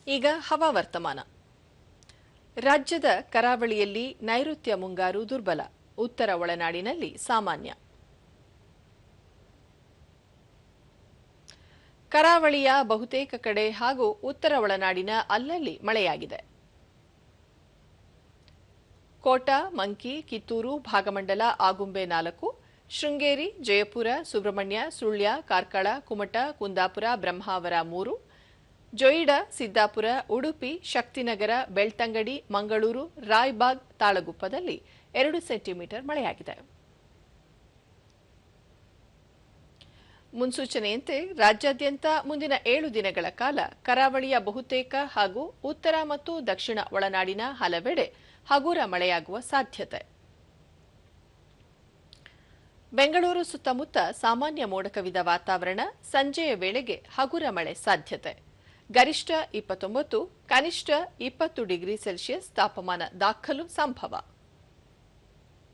ಈಗ ಹವಾವರ್ತಮಾನ. ರಾಜ್ಯದ ಕರಾವಳಿಯಲ್ಲಿ ನೈಋತ್ಯ ಮುಂಗಾರು ದುರ್ಬಲ, ಉತ್ತರ ಒಳನಾಡಿನಲ್ಲಿ ಸಾಮಾನ್ಯ. ಕರಾವಳಿಯ ಬಹುತೇಕ ಕಡೆ ಹಾಗೂ ಉತ್ತರ ಒಳನಾಡಿನ ಅಲ್ಲಲ್ಲಿ ಮಳೆಯಾಗಿದೆ. ಕೋಟಾ, ಮಂಕಿ, ಕಿತ್ತೂರು, ಭಾಗಮಂಡಲ, ಆಗುಂಬೆ 4, ಶೃಂಗೇರಿ, ಜಯಪುರ, ಸುಬ್ರಹ್ಮಣ್ಯ, ಸುಳ್ಯ, ಕಾರ್ಕಳ, ಕುಮಟಾ, ಕುಂದಾಪುರ, ಬ್ರಹ್ಮಾವರ 3, ಜೊಯಿಡಾ, ಸಿದ್ದಾಪುರ, ಉಡುಪಿ, ಶಕ್ತಿನಗರ, ಬೆಳ್ತಂಗಡಿ, ಮಂಗಳೂರು, ರಾಯಬಾಗ್, ತಾಳಗುಪ್ಪದಲ್ಲಿ 2 ಸೆಂಟಿಮೀಟರ್ ಮಳೆಯಾಗಿದೆ. ಮುನ್ಸೂಚನೆಯಂತೆ ರಾಜ್ಯಾದ್ಯಂತ ಮುಂದಿನ 7 ದಿನಗಳ ಕಾಲ ಕರಾವಳಿಯ ಬಹುತೇಕ ಹಾಗೂ ಉತ್ತರ ಮತ್ತು ದಕ್ಷಿಣ ಒಳನಾಡಿನ ಹಲವೆಡೆ ಹಗುರ ಮಳೆಯಾಗುವ ಸಾಧ್ಯತೆ. ಬೆಂಗಳೂರು ಸುತ್ತಮುತ್ತ ಸಾಮಾನ್ಯ ಮೋಡ ಕವಿದ ವಾತಾವರಣ, ಸಂಜೆಯ ವೇಳೆಗೆ ಹಗುರ ಮಳೆ ಸಾಧ್ಯತೆ. ಗರಿಷ್ಠ 29, ಕನಿಷ್ಠ 20 ಡಿಗ್ರಿ ಸೆಲ್ಸಿಯಸ್ ತಾಪಮಾನ ದಾಖಲು ಸಂಭವ.